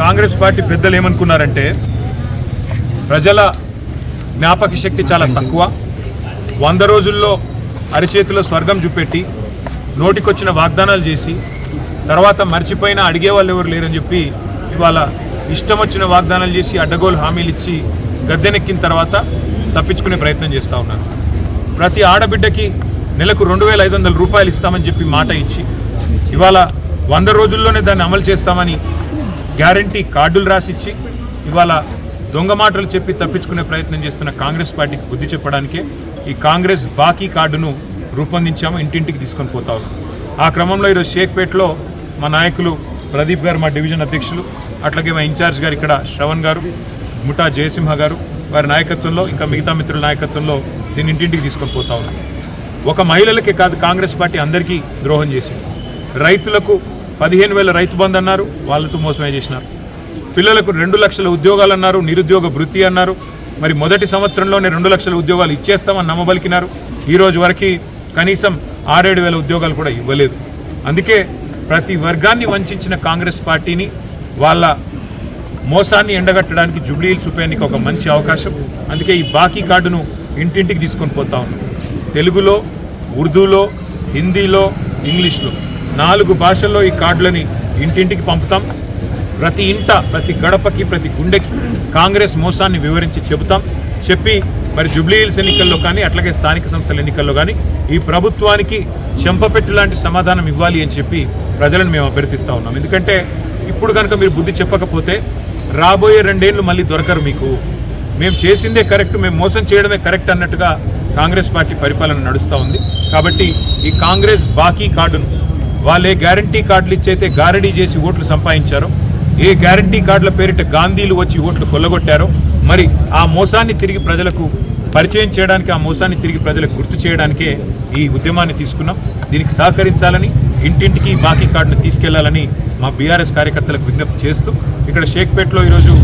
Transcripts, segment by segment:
Congress party పెద్దలు ఏమనుకున్నారంటే ప్రజల జ్ఞాపక శక్తి చాలా తక్కువ, 100 రోజుల్లో అరిచేతిలో స్వర్గం చూపెట్టి నోటికొచ్చిన వాగ్దానాలు చేసి తర్వాత మర్చిపోయిన అడిగే వాళ్ళు ఎవరు లేరని చెప్పి ఇవాళ ఇష్టం వచ్చిన వాగ్దానాలు చేసి అడ్డగోలు హామీలు ఇచ్చి గద్దెనెక్కిన తర్వాత తప్పించుకునే ప్రయత్నం చేస్తూ ఉన్నారు. ప్రతి ఆడబిడ్డకి నెలకు 2500 రూపాయలు ఇస్తామని చెప్పి మాట ఇచ్చి ఇవాళ 100 రోజుల్లోనే దాన్ని అమలు చేస్తామని గ్యారంటీ కార్డులు రాసిచ్చి ఇవాళ దొంగ మాటలు చెప్పి తప్పించుకునే ప్రయత్నం చేస్తున్న కాంగ్రెస్ పార్టీకి బుద్ధి చెప్పడానికే ఈ కాంగ్రెస్ బాకీ కార్డును రూపొందించాము, ఇంటింటికి తీసుకొని పోతా ఉన్నాం. ఆ క్రమంలో ఈరోజు షేక్పేట్లో మా నాయకులు ప్రదీప్ గారు, మా డివిజన్ అధ్యక్షులు, అట్లాగే మా ఇన్ఛార్జ్ గారు ఇక్కడ శ్రవణ్ గారు, ముఠా జయసింహ గారు, వారి నాయకత్వంలో ఇంకా మిగతా మిత్రుల నాయకత్వంలో దీన్ని ఇంటింటికి తీసుకొని పోతా ఉన్నాం. ఒక మహిళలకే కాదు, కాంగ్రెస్ పార్టీ అందరికీ ద్రోహం చేసింది. రైతులకు 15,000 రైతు బంధు అన్నారు, వాళ్ళతో మోసమే చేసినారు. పిల్లలకు 2 లక్షల ఉద్యోగాలు అన్నారు, నిరుద్యోగ భృతి అన్నారు. మరి మొదటి సంవత్సరంలోనే 2 లక్షల ఉద్యోగాలు ఇచ్చేస్తామని నమ్మబలికినారు. ఈ రోజు వరకు కనీసం 6-7 వేల ఉద్యోగాలు కూడా ఇవ్వలేదు. అందుకే ప్రతి వర్గాన్ని వంచిన కాంగ్రెస్ పార్టీని వాళ్ళ మోసాన్ని ఎండగట్టడానికి జూబ్లీ హిల్స్ ఉప ఎన్నిక ఒక మంచి అవకాశం. అందుకే ఈ బాకీ కార్డును ఇంటింటికి తీసుకొని పోతా ఉన్నాం. తెలుగులో, ఉర్దూలో, హిందీలో, ఇంగ్లీష్లో 4 భాషల్లో ఈ కార్డులని ఇంటింటికి పంపుతాం. ప్రతి ఇంట, ప్రతి గడపకి, ప్రతి గుండెకి కాంగ్రెస్ మోసాన్ని వివరించి చెప్పి మరి జూబ్లీ హిల్స్ ఎన్నికల్లో కానీ అట్లాగే స్థానిక సంస్థల ఎన్నికల్లో కానీ ఈ ప్రభుత్వానికి చెంపపెట్టు లాంటి సమాధానం ఇవ్వాలి అని చెప్పి ప్రజలను మేము అభ్యర్థిస్తూ ఉన్నాం. ఎందుకంటే ఇప్పుడు కనుక మీరు బుద్ధి చెప్పకపోతే రాబోయే 2 ఏళ్ళు మళ్ళీ దొరకరు మీకు. మేము చేసిందే కరెక్ట్, మేము మోసం చేయడమే కరెక్ట్ అన్నట్టుగా కాంగ్రెస్ పార్టీ పరిపాలన నడుస్తూ ఉంది. కాబట్టి ఈ కాంగ్రెస్ బాకీ కార్డును వాళ్ళే గ్యారంటీ కార్డులు ఇచ్చైతే గారడీ చేసి ఓట్లు సంపాదించారో, ఏ గ్యారంటీ కార్డుల పేరిట గాంధీలు వచ్చి ఓట్లు కొల్లగొట్టారో, మరి ఆ మోసాన్ని తిరిగి ప్రజలకు పరిచయం చేయడానికి, ఆ మోసాన్ని తిరిగి ప్రజలకు గుర్తు చేయడానికే ఈ ఉద్యమాన్ని తీసుకున్నాం. దీనికి సహకరించాలని, ఇంటింటికి బాకీ కార్డును తీసుకెళ్లాలని మా బీఆర్ఎస్ కార్యకర్తలకు విజ్ఞప్తి చేస్తూ ఇక్కడ షేక్పేట్లో ఈరోజు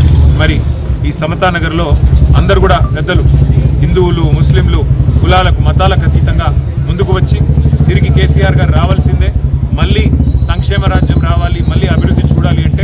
మరి ఈ సమతానగర్లో అందరూ కూడా పెద్దలు, హిందువులు, ముస్లింలు, కులాలకు, మతాలకు అతీతంగా ముందుకు వచ్చి తిరిగి కేసీఆర్ గారు రావాల్సిందే, మళ్ళీ సంక్షేమ రాజ్యం రావాలి, మళ్ళీ అభివృద్ధి చూడాలి అంటే